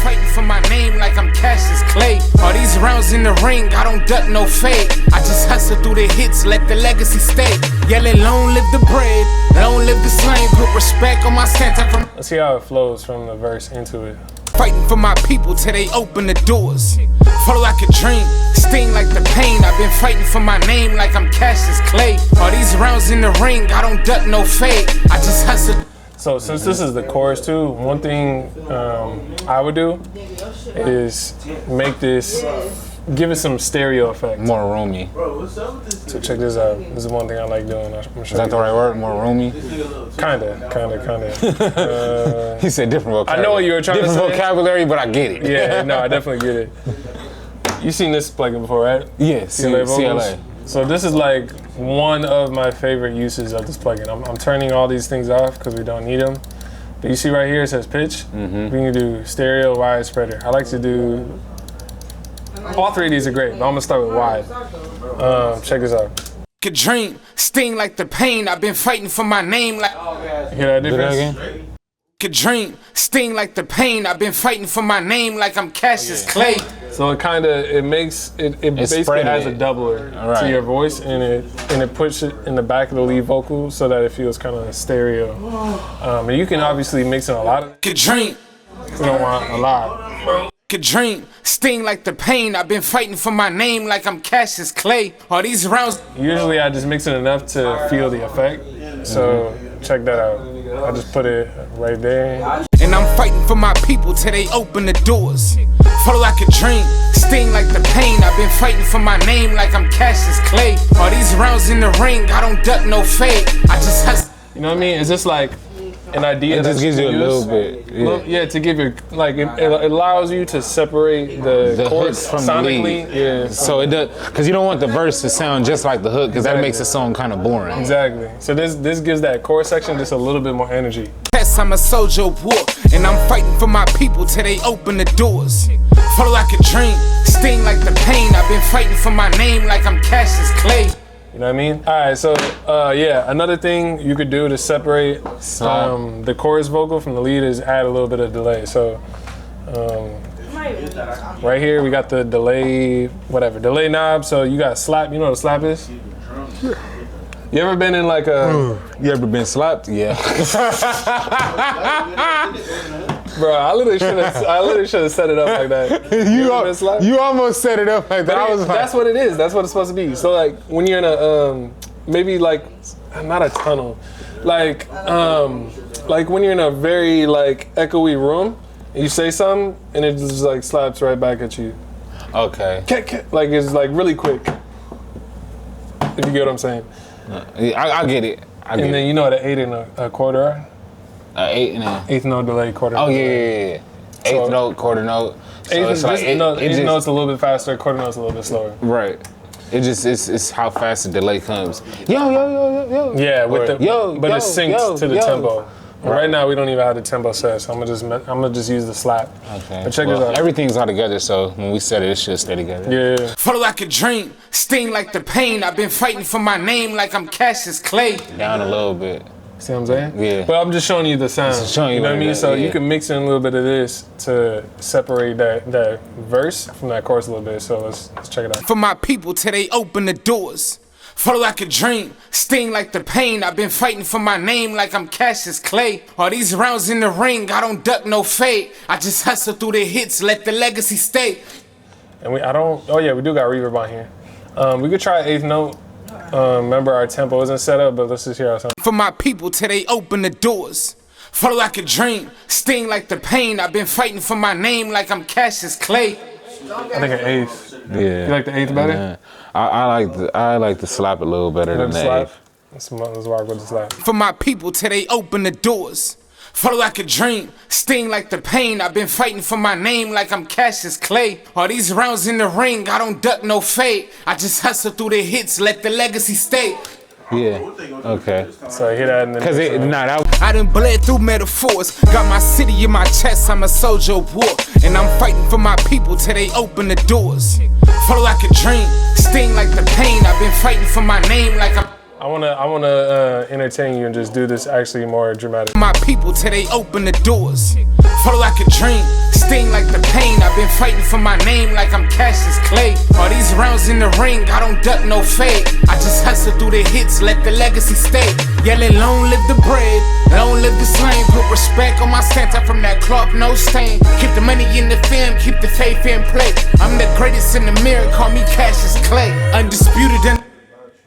fighting for my name like I'm Cassius Clay. All these rounds in the ring, I don't duck no fade. I just hustle through the hits, let the legacy stay. Yelling, long live the bread, long live the slang. Put respect on my center from. Let's see how it flows from the verse into it. Fighting for my people till they open the doors. Follow like a dream, sting like the pain. I've been fighting for my name like I'm Cassius Clay. All these rounds in the ring, I don't duck no fade. I just hustle. So since this is the chorus too, one thing I would do is make this, give it some stereo effect. More roomy. So check this out. This is one thing I like doing. Is that the right word? More roomy? Kinda. He said different vocabulary. I know what you were trying to say. Different vocabulary, but I get it. Yeah, no, I definitely get it. You seen this plugin before, right? Yes, CLA. So this is like one of my favorite uses of this plugin. I'm turning all these things off because we don't need them. But you see right here it says pitch. We can do stereo, wide, spreader. I like to do, all three of these are great, but I'm gonna start with wide. Check this out. A dream, sting like the pain. I've been fighting for my name like. Hear that difference? again? A dream, sting like the pain. I've been fighting for my name like I'm Cassius Clay. So it basically has a doubler to your voice, and it puts it in the back of the lead vocal so that it feels kind of stereo. And you can obviously mix in a lot of. A dream. You don't want a lot. A dream, sting like the pain. I've been fighting for my name like I'm Cassius Clay. All these rounds. Usually I just mix it enough to feel the effect. So check that out. I just put it right there. And I'm fighting for my people till they open the doors. Follow like a dream, sting like the pain. I've been fighting for my name like I'm Cassius Clay. All these rounds in the ring, I don't duck no fade. I just hustle. You know what I mean? It's just like an idea. It just gives you a little bit. Yeah, to give you, like, it allows you to separate the chords from sonically. the lead. Yeah. So it does, because you don't want the verse to sound just like the hook, because that makes the song kind of boring. Exactly. So this gives that chorus section just a little bit more energy. Yes, I'm a soldier of war, and I'm fighting for my people till they open the doors. Follow like a dream, sting like the pain. I've been fighting for my name like I'm Cassius Clay. You know what I mean? All right, so yeah, another thing you could do to separate the chorus vocal from the lead is add a little bit of delay. So right here we got the delay knob. So you got slap. You know what a slap is? You ever been in like a? You ever been slapped? Yeah. Bro, I literally should have set it up like that. You almost set it up like that. I was like, that's what it is. That's what it's supposed to be. So like when you're in a maybe like not a tunnel, like when you're in a very like echoey room, and you say something and it just like slaps right back at you. okay. Like it's like really quick. If you get what I'm saying. I get it. And then you know what an 8 and a quarter are? 8 and a. Eighth note delay, quarter. Oh note yeah. Eighth note, quarter note. So eighth note's a little bit faster, quarter note's a little bit slower. Right. It's how fast the delay comes. Yo. Yeah, but it's synced to the tempo. Right. Right now we don't even have the tempo set, so I'm gonna just use the slap. Okay. But check this out. Everything's all together, so when we set it should stay together. Yeah. Follow like a dream, sting like the pain. I've been fighting for my name like I'm Cassius Clay. Down a little bit. See what I'm saying? Yeah. But I'm just showing you the sound. Just showing you know what I mean? So yeah. you can mix in a little bit of this to separate that verse from that chorus a little bit. So let's check it out. For my people till they open the doors. Follow like a dream, sting like the pain. I've been fighting for my name like I'm Cassius Clay. All these rounds in the ring, I don't duck no fade. I just hustle through the hits, let the legacy stay. And we do got reverb on here. We could try eighth note. Remember our tempo isn't set up, but let's just hear our sound. For my people till they open the doors. Follow like a dream, sting like the pain. I've been fighting for my name like I'm Cassius Clay. I think an eighth. Yeah. You like the eighth better? Yeah. I like the slap a little better than the eighth. That's why I go to slap. For my people till they open the doors. Follow like a dream, sting like the pain. I've been fighting for my name like I'm Cassius Clay. All these rounds in the ring, I don't duck no fade. I just hustle through the hits, let the legacy stay. Yeah. Okay. So I hear that in the I done bled through metaphors. Got my city in my chest, I'm a soldier of war. And I'm fighting for my people till they open the doors. Follow like a dream, sting like the pain. I've been fighting for my name like I'm. I wanna entertain you and just do this actually more dramatic. My people till they open the doors. flow like a dream, sting like the pain. I've been fighting for my name like I'm Cassius Clay. All these rounds in the ring, I don't duck no fade. I just hustle through the hits, let the legacy stay. Yelling, long live the bread, long live the slang. Put respect on my stance, I'm from that cloth, no stain. Keep the money in the film, keep the faith in play. I'm the greatest in the mirror, call me Cassius Clay. Undisputed and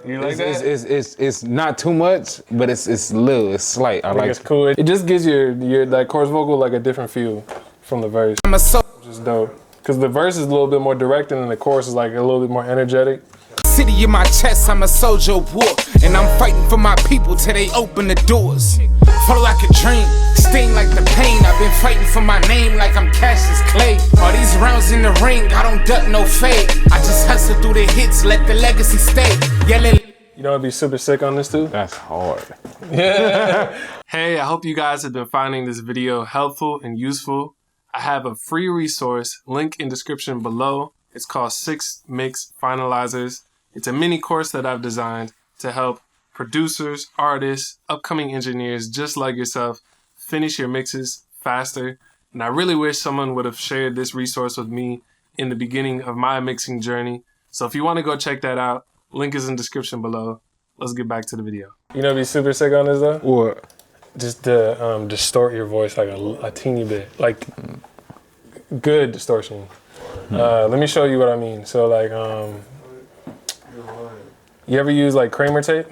You like It's not too much, but it's little, it's slight. I like it's cool. It just gives your that chorus vocal like a different feel from the verse. I'm a soul. Which is dope. Because the verse is a little bit more direct and then the chorus is like a little bit more energetic. City in my chest, I'm a soldier of war. And I'm fighting for my people till they open the doors. Flow like a dream, sting like the pain. I've been fighting for my name like I'm Cassius Clay. All these rounds in the ring, I don't duck no fade. I just hustle through the hits, let the legacy stay. Yelling. You know, it'd be super sick on this too. That's hard. Yeah. Hey, I hope you guys have been finding this video helpful and useful. I have a free resource, link in description below. It's called 6 Mix Finalizers. It's a mini course that I've designed to help producers, artists, upcoming engineers just like yourself finish your mixes faster. And I really wish someone would have shared this resource with me in the beginning of my mixing journey. So if you want to go check that out, link is in the description below. Let's get back to the video. You know, be super sick on this though? What? Just to distort your voice like a teeny bit, like good distortion. Let me show you what I mean. So like, you ever use like Kramer tape?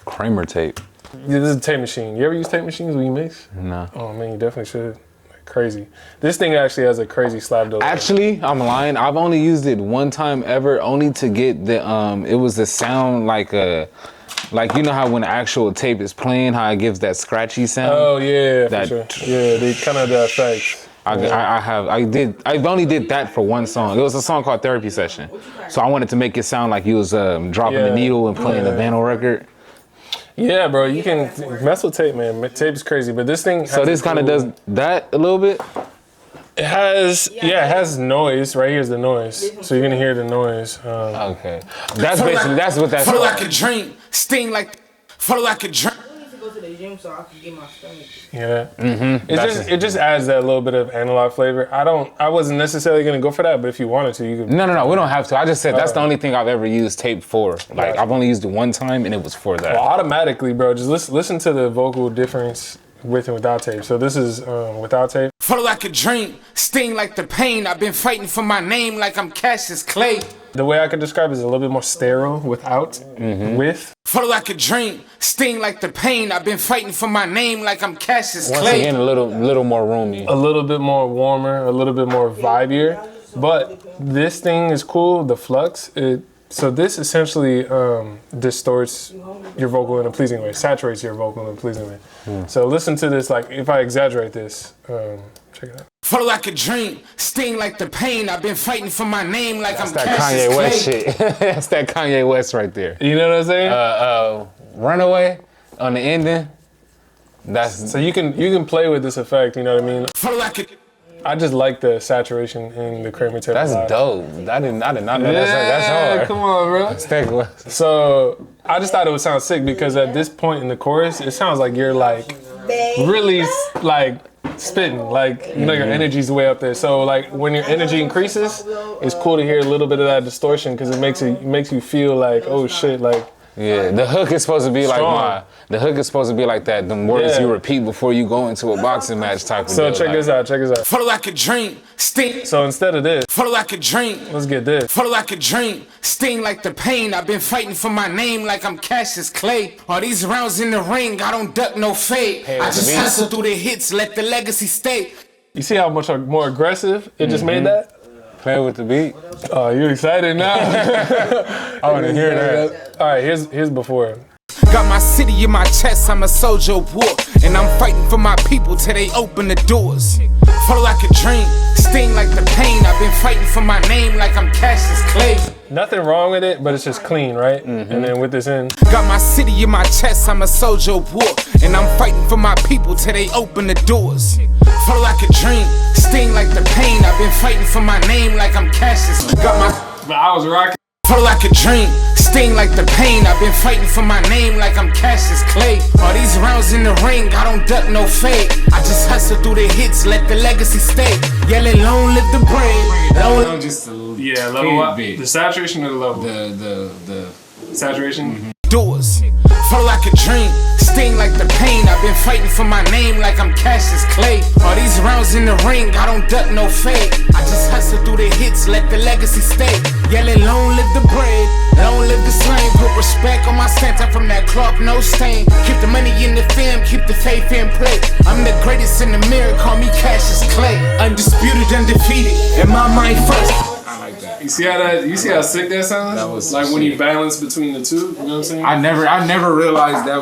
Kramer tape. Yeah, this is a tape machine. You ever use tape machines when you mix? No. Oh man, you definitely should. Like, crazy. This thing actually has a crazy slap dose. Actually, I'm lying. I've only used it one time ever, only to get the it was the sound like you know how when the actual tape is playing, how it gives that scratchy sound. Oh yeah, That- for sure. Yeah, they kind of the effects. I only did that for one song. It was a song called Therapy Session. So I wanted to make it sound like you was dropping the needle and playing the vinyl record. Yeah, bro, you can mess with tape, man. Tape is crazy, but this thing. So this kind of does that a little bit. It has, it has noise. Right here's the noise, so you're gonna hear the noise. Okay, that's basically what that's. Flow like a dream, sting like, flow like a dream. I need to go to the gym so I can get my stomach. Yeah. It just adds that little bit of analog flavor. I wasn't necessarily gonna go for that, but if you wanted to, you could. No, we don't have to. I just said that's the only thing I've ever used tape for. Like I've only used it one time, and it was for that. Well, automatically, bro. Just listen to the vocal difference with and without tape. So this is without tape. Flow like a dream, sting like the pain. I've been fighting for my name like I'm Cassius Clay. The way I could describe it is a little bit more sterile without, with. Flow like a dream, sting like the pain. I've been fighting for my name like I'm Cassius Once Clay. again, a little more roomy. A little bit more warmer, a little bit more vibier. But this thing is cool, the flux. So this essentially distorts your vocal in a pleasing way, saturates your vocal in a pleasing way. So listen to this, like if I exaggerate this, check it out. Flow like a dream, sting like the pain. I've been fighting for my name like I'm That Cassius Kanye West Clay. shit. That's that Kanye West right there. You know what I'm saying? Runaway on the ending. That's So you can play with this effect, you know what I mean? Flow like a I just like the saturation in the Kramer tape. that's a lot. dope. I did not know that's hard. Come on, bro. Stack West. So I just thought it would sound sick because at this point in the chorus, it sounds like you're like really like spitting, like you know your energy's way up there. So like when your energy increases, it's cool to hear a little bit of that distortion because it makes you feel like oh shit, like Yeah, the hook is supposed to be Strong. the hook is supposed to be like that. Them words Yeah. you repeat before you go into a boxing match type of so. deal. Check like, this out. Check this out. flow like a dream, sting. So instead of this, Flow like a dream, let's get this. flow like a dream, sting like the pain. I've been fighting for my name like I'm Cassius Clay. All these rounds in the ring, I don't duck no fade. I just me. hustle through the hits, let the legacy stay. You see how much more aggressive it just made that? play with the beat. Oh, you excited now? I want to hear that. All right, here's before. Got my city in my chest, I'm a soldier of war. And I'm fighting for my people till they open the doors. Flow like a dream, sting like the pain. I've been fighting for my name like I'm Cassius Clay. Nothing wrong with it, but it's just clean, right? And then with this in. Got my city in my chest, I'm a soldier of war. And I'm fighting for my people till they open the doors. Flow like a dream, sting like the pain. I've been fighting for my name like I'm Cassius. Got my But I was rocking. Flow like a dream, sting like the pain. I've been fighting for my name like I'm Cassius Clay. All these rounds in the ring, I don't duck no fade. I just hustle through the hits, let the legacy stay. Yelling long live the brave. Long Just a little level up. bit. The saturation or the level? The Saturation. doors. Flow like a dream, sting like the pain. I've been fighting for my name like I'm Cassius Clay. All these rounds in the ring, I don't duck no fade. I just hustle through the hits, let the legacy stay. Yelling long live the brave, long live the slain. Put respect on my stance, I'm from that clock, no stain. Keep the money in the film, keep the faith in play. I'm the greatest in the mirror, call me Cassius Clay. Undisputed, undefeated, in my mind first. You see how sick that sounds? That was like when sick. you balance between the two. You know what I'm saying? I never realized that.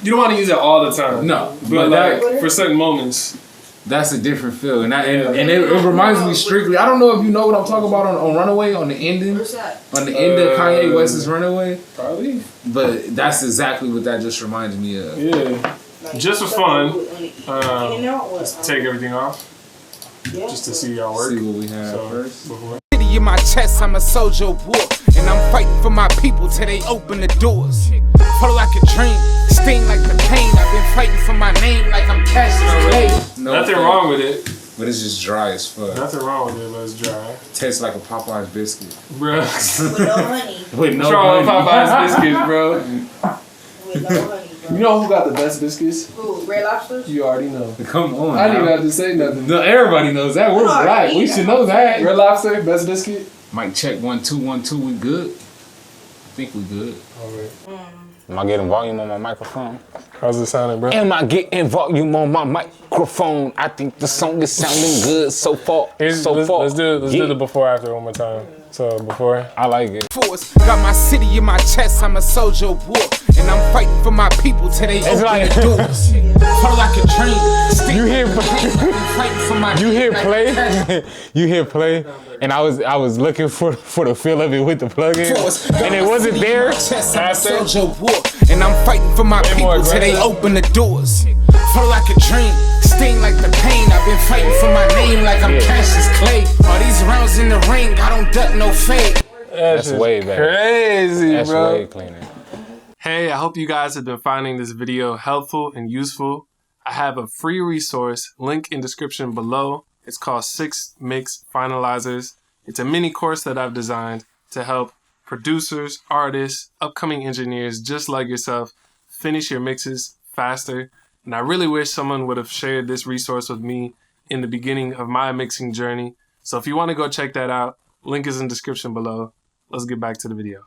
You don't want to use it all the time. No, But like for certain moments. that's a different feel, and it reminds me strictly. I don't know if you know what I'm talking about on Runaway, on the ending, Where's that? on the end of Kanye West's Runaway. Probably. But that's exactly what that just reminds me of. Yeah. Just for fun, In and out, what? just take everything off, just to see y'all work. See what we have So, first. before. City in my chest, I'm a soldier of war. And I'm fighting for my people till they open the doors. Flow like a dream, sting like the pain. I've been fighting for my name like I'm Cassius Clay. No Nothing offense, wrong with it. but it's just dry as fuck. Nothing wrong with it, but it's dry. Tastes like a Popeye's biscuit. Bruh. With no honey. With no Try honey. Popeye's biscuits, bro. With no honey, bro. You know who got the best biscuits? Who? Red Lobsters? You already know. Come on. I didn't now. even have to say nothing. No, everybody knows that. We're No, black. We yeah. should know that. Red Lobster, best biscuit. Mic check 1 2 1 2. We good? I think we good. Am I getting volume on my microphone? How's it sounding, bro? Am I getting volume on my microphone? I think the song is sounding good so far. Let's do the before after one more time. So before. I like it. Force. Got my city in my chest, I'm a soldier of war. And I'm fighting for my people till they open like- the doors. Flow like a dream, sting You hear, fighting for my you hear like play, you hear play, and I was looking for the feel of it with the plug-in, force. and it wasn't there. Chest, I'm a soldier of war. And I'm fighting for my more people till they aggressive. open the doors. Flow like a dream, sting like the pain. I've been fighting for my name like I'm Cassius Clay. All these rounds in the ring, I don't duck no fade. That's just way better. Crazy, That's bro. way cleaner. Hey, I hope you guys have been finding this video helpful and useful. I have a free resource, link in description below. It's called 6 Mix Finalizers. It's a mini course that I've designed to help producers, artists, upcoming engineers just like yourself finish your mixes faster. And I really wish someone would have shared this resource with me in the beginning of my mixing journey. So if you want to go check that out, link is in description below. Let's get back to the video.